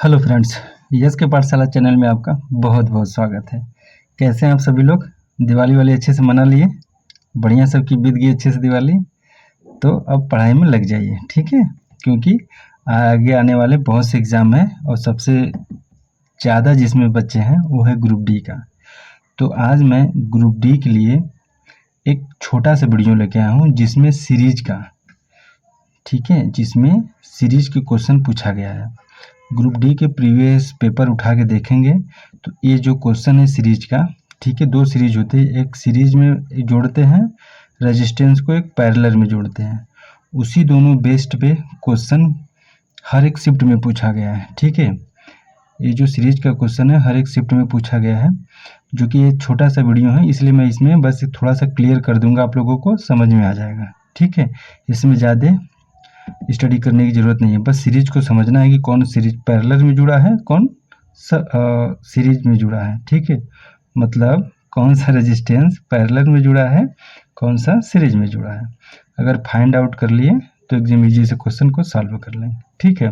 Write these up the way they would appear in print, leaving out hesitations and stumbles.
Hello friends, yes के पाठशाला channel में आपका बहुत बहुत स्वागत है। कैसे हैं आप सभी लोग? दिवाली वाली अच्छे से मना लिए? बढ़िया सबकी बीत गई अच्छे से दिवाली? तो अब पढ़ाई में लग जाइए, ठीक है? क्योंकि आगे आने वाले बहुत से एग्ज़ाम हैं और सबसे ज़्यादा जिसमें बच्चे हैं वो है ग्रुप डी का। तो आज मैं ग्रुप डी के लिए एक छोटा सा वीडियो लेके आया हूँ जिसमें सीरीज का, ठीक है, जिसमें सीरीज के क्वेश्चन पूछा गया है। ग्रुप डी के प्रीवियस पेपर उठा के देखेंगे तो ये जो क्वेश्चन है सीरीज का, ठीक है, दो सीरीज होते हैं, एक सीरीज में जोड़ते हैं रेजिस्टेंस को, एक पैरेलल में जोड़ते हैं। उसी दोनों बेस्ड पे क्वेश्चन हर एक शिफ्ट में पूछा गया है, ठीक है। ये जो सीरीज का क्वेश्चन है हर एक शिफ्ट में पूछा गया है, जो कि ये छोटा सा वीडियो है इसलिए मैं इसमें बस थोड़ा सा क्लियर कर दूंगा, आप लोगों को समझ में आ जाएगा, ठीक है। इसमें ज़्यादा स्टडी करने की ज़रूरत नहीं है, बस सीरीज को समझना है कि कौन सीरीज पैरेलल में जुड़ा है, कौन सीरीज में जुड़ा है, ठीक है। मतलब कौन सा रेजिस्टेंस पैरेलल में जुड़ा है, कौन सा सीरीज में जुड़ा है। अगर फाइंड आउट कर लिए तो एकदम ईजी से क्वेश्चन को सॉल्व कर लेंगे, ठीक है।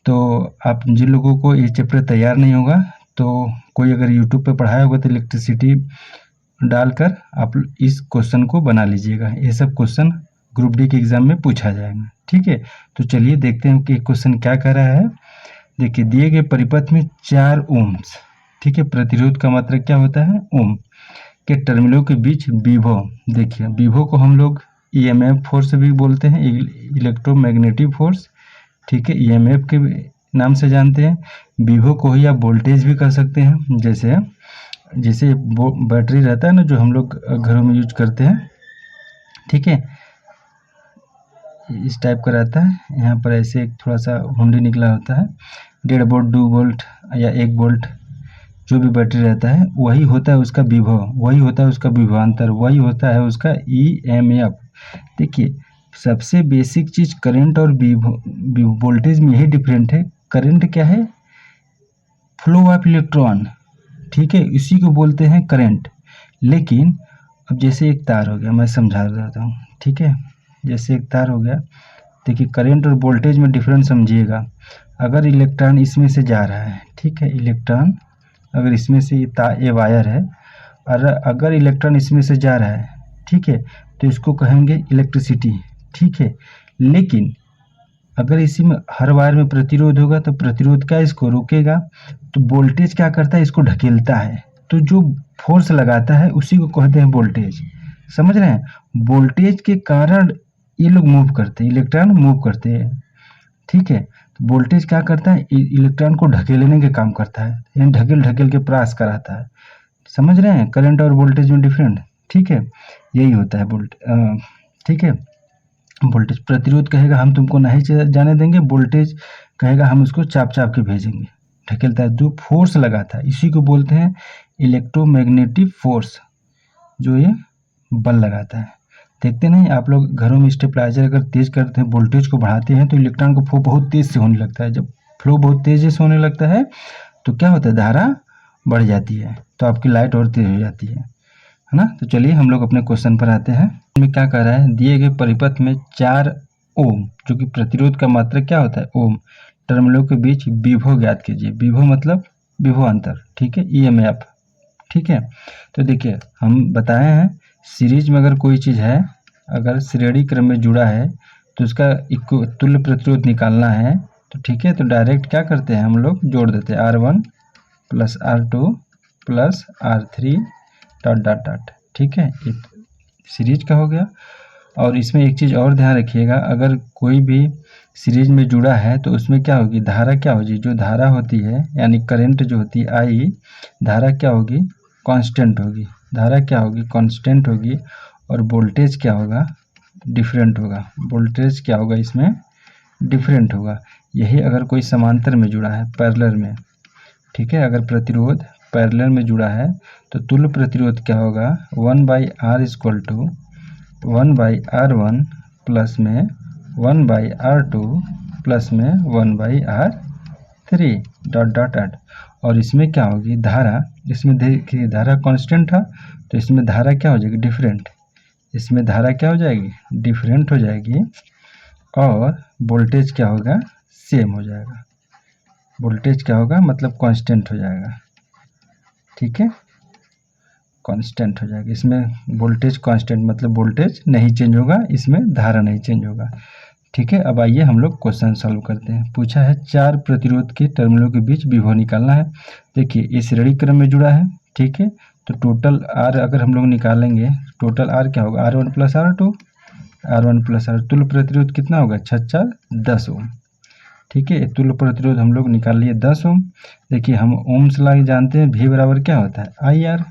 तो आप जिन लोगों को ये चैप्टर तैयार नहीं होगा तो कोई अगर यूट्यूब पे पढ़ाया होगा तो इलेक्ट्रिसिटी डालकर आप इस क्वेश्चन को बना लीजिएगा। ये सब क्वेश्चन ग्रुप डी के एग्जाम में पूछा जाएगा, ठीक है। तो चलिए देखते हैं कि क्वेश्चन क्या कह रहा है। देखिए, दिए गए परिपथ में 4 ओम्स, ठीक है, प्रतिरोध का मात्रक क्या होता है, ओम, के टर्मिनलों के बीच विभव, देखिए विभव को हम लोग ईएमएफ फोर्स भी बोलते हैं, इलेक्ट्रोमैग्नेटिक फोर्स, ठीक है, ईएमएफ के नाम से जानते हैं। विभव को ही आप वोल्टेज भी कर सकते हैं, जैसे जैसे बैटरी रहता है ना जो हम लोग घरों में यूज करते हैं, ठीक है, इस टाइप का रहता है। यहाँ पर ऐसे थोड़ा सा हुंडी निकला होता है, 1.5 वोल्ट 2 वोल्ट या 1 वोल्ट जो भी बैटरी रहता है वही होता है उसका विभव, वही होता है उसका विभवांतर, वही होता है उसका ईएमएफ। देखिए सबसे बेसिक चीज़ करंट और वोल्टेज में यही डिफरेंट है। करंट क्या है, फ्लो ऑफ इलेक्ट्रॉन, ठीक है, इसी को बोलते हैं करंट। लेकिन अब जैसे एक तार हो गया, मैं समझा देता हूँ, ठीक है, जैसे एक तार हो गया, देखिए करंट और वोल्टेज में डिफरेंस समझिएगा। अगर इलेक्ट्रॉन इसमें से जा रहा है, ठीक है, इलेक्ट्रॉन अगर इसमें से ये वायर है और अगर इलेक्ट्रॉन इसमें से जा रहा है, ठीक है, तो इसको कहेंगे इलेक्ट्रिसिटी, ठीक है। लेकिन अगर इसी में हर वायर में प्रतिरोध होगा तो प्रतिरोध क्या इसको रोकेगा, तो वोल्टेज क्या करता है, इसको ढकेलता है। तो जो फोर्स लगाता है उसी को कहते हैं वोल्टेज, समझ रहे हैं। वोल्टेज के कारण ये लोग मूव करते हैं, इलेक्ट्रॉन मूव करते हैं, ठीक है। तो वोल्टेज क्या करता है, इलेक्ट्रॉन को ढकेलने के काम करता है, यानी ढकेल ढकेल के प्रयास कराता है। समझ रहे हैं, करंट और वोल्टेज में डिफरेंट, ठीक है, यही होता है ठीक है। वोल्टेज प्रतिरोध कहेगा हम तुमको नहीं जाने देंगे, वोल्टेज कहेगा हम उसको चाप चाप के भेजेंगे, ढकेलता है, जो फोर्स लगाता है इसी को बोलते हैं इलेक्ट्रोमैग्नेटिक फोर्स, जो ये बल लगाता है। देखते नहीं आप लोग घरों में स्टेबलाइजर अगर तेज करते हैं, वोल्टेज को बढ़ाते हैं तो इलेक्ट्रॉन को फ्लो बहुत तेज से होने लगता है। जब फ्लो बहुत तेजी से होने लगता है तो क्या होता है, धारा बढ़ जाती है, तो आपकी लाइट और तेज हो जाती है ना। तो चलिए हम लोग अपने क्वेश्चन पर आते हैं। इसमें क्या कह रहा है, दिए गए परिपथ में 4 ओम, जो कि प्रतिरोध का मात्रक क्या होता है, ओम, टर्मिनलों के बीच विभव ज्ञात कीजिए। विभव मतलब विभवांतर, ठीक है, ईएमएफ, ठीक है। तो देखिए हम बताए हैं सीरीज में अगर कोई चीज़ है, अगर श्रेणी क्रम में जुड़ा है तो उसका तुल्य प्रतिरोध निकालना है, तो ठीक है, तो डायरेक्ट क्या करते हैं हम लोग, जोड़ देते हैं R1 plus R2 plus R3 dot dot dot, ठीक है, ये सीरीज का हो गया। और इसमें एक चीज़ और ध्यान रखिएगा, अगर कोई भी सीरीज में जुड़ा है तो उसमें क्या होगी, धारा क्या होगी, जो धारा होती है यानी करंट जो होती है आई, धारा क्या होगी, कांस्टेंट होगी, धारा क्या होगी, कांस्टेंट होगी। और वोल्टेज क्या होगा, डिफरेंट होगा, वोल्टेज क्या होगा इसमें, डिफरेंट होगा। यही अगर कोई समांतर में जुड़ा है, पैरेलल में, ठीक है, अगर प्रतिरोध पैरेलल में जुड़ा है तो तुल्य प्रतिरोध क्या होगा, 1/R equal to 1/R1 plus में 1/R2 प्लस में 1/R3 डॉट डॉट डॉट। और इसमें क्या होगी, धारा, इसमें देखिए धारा कांस्टेंट था तो इसमें धारा क्या हो जाएगी, डिफरेंट, इसमें धारा क्या हो जाएगी, डिफरेंट हो जाएगी। और वोल्टेज क्या होगा, सेम हो जाएगा, वोल्टेज क्या होगा, मतलब कांस्टेंट हो जाएगा, ठीक है, कांस्टेंट हो जाएगा। इसमें वोल्टेज कांस्टेंट मतलब वोल्टेज नहीं चेंज होगा, इसमें धारा नहीं चेंज होगा, ठीक है। अब आइए हम लोग क्वेश्चन सॉल्व करते हैं। पूछा है 4 प्रतिरोध के टर्मिनलों के बीच विभव निकालना है। देखिए ये श्रेणी क्रम में जुड़ा है, ठीक है, तो टोटल आर अगर हम लोग निकालेंगे, टोटल आर क्या होगा, R1 plus R2, R1 plus R, तुल्य प्रतिरोध कितना होगा, 6 4 10 ओम, ठीक है। तुल्य प्रतिरोध हम लोग निकाल लिए 10 ओम। देखिए हम ओम्स लॉ जानते हैं, V बराबर क्या होता है, IR,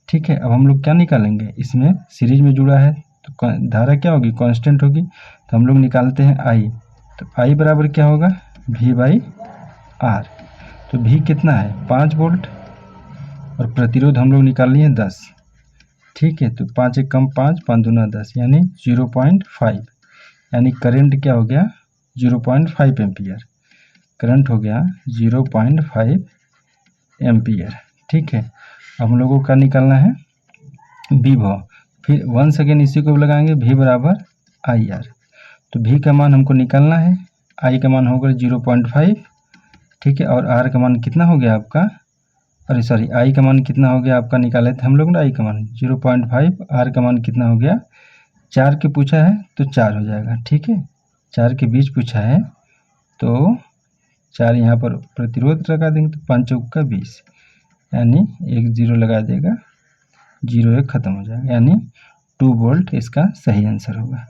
ठीक है। अब हम लोग क्या निकालेंगे, इसमें सीरीज में जुड़ा है तो धारा क्या होगी, कांस्टेंट होगी, तो हम लोग निकालते हैं I, तो I बराबर क्या होगा, V बाई R, तो V कितना है 5 वोल्ट और प्रतिरोध हम लोग निकाल लिए 10, ठीक है। तो 5 एक कम 5, 5 दूना 10 यानी 0.5, यानी करंट क्या हो गया 0.5 एम्पियर, करंट हो गया 0.5 एम्पियर, ठीक है। अब हम लोगों का निकालना है विभव, फिर 1 सेकेंड इसी को लगाएंगे, V बराबर IR, तो V का मान हमको निकालना है, I का मान होगा 0.5, ठीक है, और R का मान कितना हो गया आपका, अरे सॉरी I का मान कितना हो गया आपका, निकाले थे हम लोग ना I का मान 0.5, R का मान कितना हो गया 4 के पूछा है तो 4 हो जाएगा, ठीक है, 4 के बीच पूछा है तो 4 यहाँ पर प्रतिरोध लगा देंगे तो 5 चौक का 20, यानी एक 0 लगा देगा, 0 एक खत्म हो जाएगा, यानी 2 वोल्ट इसका सही आंसर होगा।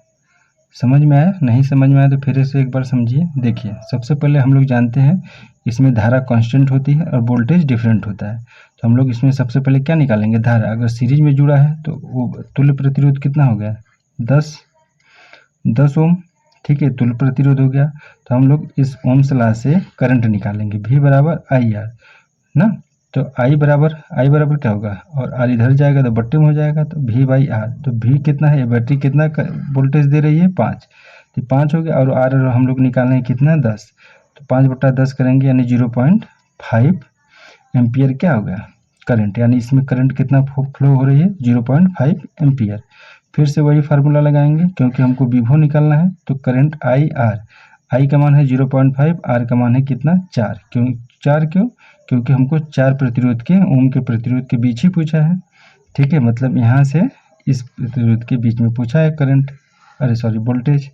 समझ में आया, नहीं समझ में आया तो फिर से एक बार समझिए। देखिए सबसे पहले हम लोग जानते हैं इसमें धारा कांस्टेंट होती है और वोल्टेज डिफरेंट होता है, तो हम लोग इसमें सबसे पहले क्या निकालेंगे, धारा। अगर सीरीज में जुड़ा है तो वो तुल्य प्रतिरोध कितना हो गया 10 ओम, ठीक है, तुल्य प्रतिरोध हो गया। तो हम लोग इस ओम्स लॉ से करंट निकालेंगे, V बराबर IR ना, तो I बराबर क्या होगा, और R इधर जाएगा तो बट्टे में हो जाएगा, तो V बाई R, तो V कितना है, बैटरी कितना वोल्टेज दे रही है 5, तो 5 हो गया, और R हम लोग निकालने हैं कितना 10, तो 5/10 करेंगे यानी 0.5 एम्पियर क्या हो गया करंट, यानी इसमें करंट कितना फ्लो हो रही है 0.5 एम्पियर। फिर से वही फार्मूला लगाएंगे क्योंकि हमको विभव निकालना है, तो करंट I का मान है 0.5, R का मान है कितना 4, क्योंकि हमको 4 प्रतिरोध के ओम के प्रतिरोध के बीच ही पूछा है, ठीक है, मतलब यहाँ से इस प्रतिरोध के बीच में पूछा है करंट, अरे सॉरी वोल्टेज,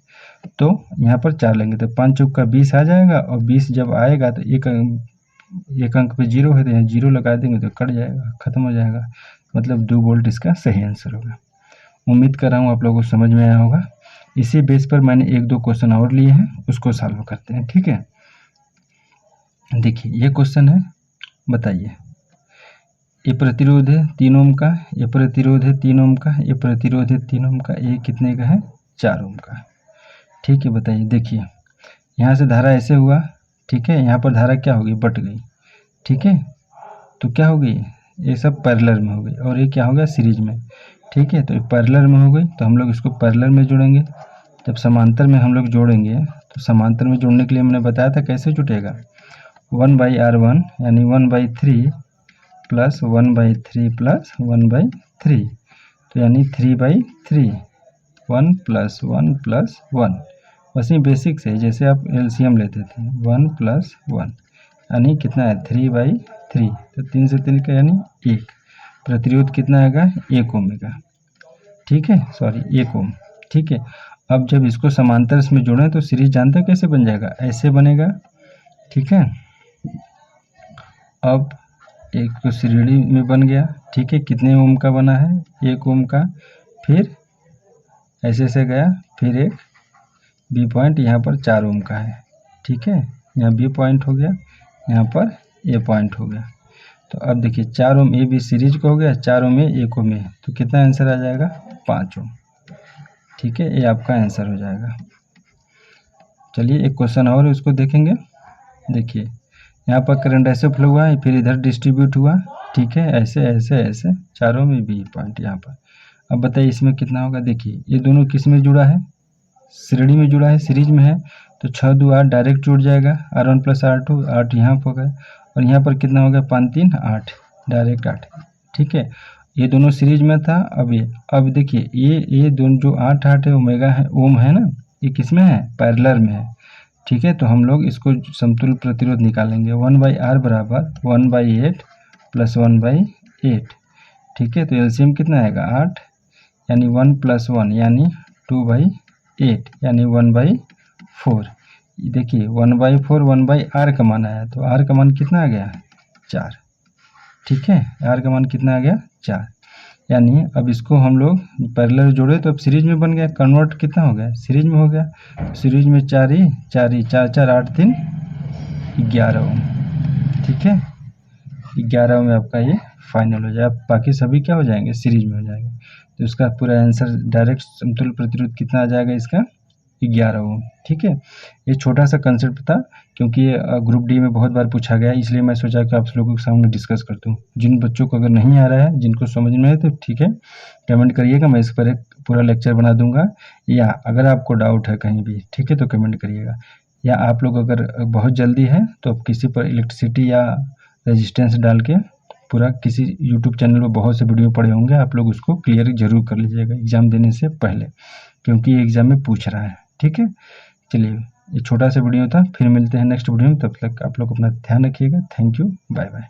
तो यहाँ पर 4 लेंगे तो 5 चौक का 20 आ जाएगा, और 20 जब आएगा तो एक अंक पे 0 है तो यहाँ 0 लगा देंगे तो कट जाएगा, खत्म हो जाएगा, मतलब 2 वोल्ट इसका सही आंसर होगा। उम्मीद कर रहा हूँ आप लोगों को समझ में आया होगा। इसी बेस पर मैंने 1-2 क्वेश्चन और लिए हैं, उसको सॉल्व करते हैं, ठीक है। देखिए ये क्वेश्चन है, बताइए ये प्रतिरोध है 3 ओम का, ये प्रतिरोध है 3 ओम का, ये प्रतिरोध है 3 ओम का, ये कितने का है 4 ओम का, ठीक है। बताइए, देखिए यहाँ से धारा ऐसे हुआ, ठीक है, यहाँ पर धारा क्या होगी बट गई, ठीक है, तो क्या होगी ये सब पैरेलल में हो गई, और ये क्या हो गया सीरीज में, ठीक है, तो पैरेलल में हो गई तो हम लोग इसको पैरेलल में जोड़ेंगे। जब समांतर में हम लोग जोड़ेंगे तो समांतर में जोड़ने के लिए मैंने बताया था कैसे जुटेगा, 1/R1 यानी 1/3 प्लस 1/3 प्लस 1/3, तो यानी 3/3, 1 प्लस 1 प्लस 1, वैसे बेसिक से जैसे आप LCM लेते थे 1 प्लस 1 यानी कितना है 3/3, तो 3 से 3 का यानी 1, प्रतिरोध कितना आएगा 1 ओम का, ठीक है, सॉरी 1 ओम, ठीक है। अब जब इसको समांतर में जोड़ें तो सीरीज जानते हैं कैसे बन जाएगा, ऐसे बनेगा, ठीक है। अब एक तो श्रेणी में बन गया, ठीक है, कितने ओम का बना है 1 ओम का, फिर ऐसे से गया, फिर एक B पॉइंट यहाँ पर 4 ओम का है, ठीक है, यहाँ B पॉइंट हो गया, यहाँ पर A पॉइंट हो गया। तो अब देखिए 4 ओम AB सीरीज का हो गया, 4 ओम 1 ओम, तो कितना आंसर आ जाएगा 5 ओम, ठीक है, ये आपका आंसर हो जाएगा। चलिए एक क्वेश्चन और उसको देखेंगे। देखिए यहाँ पर करंट ऐसे फ्लो हुआ है, फिर इधर डिस्ट्रीब्यूट हुआ, ठीक है, ऐसे ऐसे ऐसे चारों में B पॉइंट यहाँ पर। अब बताइए इसमें कितना होगा, देखिए ये दोनों किस में जुड़ा है, श्रेणी में जुड़ा है, सीरीज में है, तो 6 2 8 डायरेक्ट जुड़ जाएगा, R1 प्लस R2, 8 यहाँ पर गया, और यहाँ पर कितना हो गया 5 3 8, डायरेक्ट 8, ठीक है, ये दोनों सीरीज में था। अब देखिए ये दोनों जो 8 8 है ओमेगा है ओम है ना, ये किस में है पैरेलल में है, ठीक है, तो हम लोग इसको समतुल्य प्रतिरोध निकालेंगे। 1/R बराबर 1/8 प्लस 1/8। ठीक है, तो एलसीएम कितना आएगा 8, यानी 1 + 1 यानी 2/8 यानी 1/4। देखिए 1/4 1/R का मान आया, तो R का मान कितना आ गया 4। ठीक है, R का मान कितना आ गया 4, यानी अब इसको हम लोग पैरेलल जोड़े तो अब सीरीज में बन गया। कन्वर्ट कितना हो गया सीरीज में हो गया। सीरीज में 4 ही 4 4 8 3 11 ओम। ठीक है, 11 में आपका ये फाइनल हो जाए। अब बाकी सभी क्या हो जाएंगे सीरीज में हो जाएंगे। तो इसका पूरा आंसर डायरेक्ट समतुल्य प्रतिरोध कितना आ जाएगा इसका 11 ओम। ठीक है, ये छोटा सा कंसेप्ट था क्योंकि ये ग्रुप डी में बहुत बार पूछा गया, इसलिए मैं सोचा कि आप लोगों के सामने डिस्कस कर दूँ। जिन बच्चों को अगर नहीं आ रहा है, जिनको समझ में है तो ठीक है कमेंट करिएगा, मैं इस पर एक पूरा लेक्चर बना दूंगा। या अगर आपको डाउट है कहीं भी, ठीक है, तो कमेंट करिएगा। या आप लोग अगर बहुत जल्दी है तो आप किसी पर इलेक्ट्रिसिटी या रेजिस्टेंस डाल के पूरा किसी यूट्यूब चैनल पर बहुत से वीडियो पड़े होंगे, आप लोग उसको क्लियर ज़रूर कर लीजिएगा एग्ज़ाम देने से पहले, क्योंकि ये एग्ज़ाम में पूछ रहा है। ठीक है, चलिए ये छोटा सा वीडियो था, फिर मिलते हैं नेक्स्ट वीडियो में। तब तक आप लोग अपना ध्यान रखिएगा। Thank you, bye bye.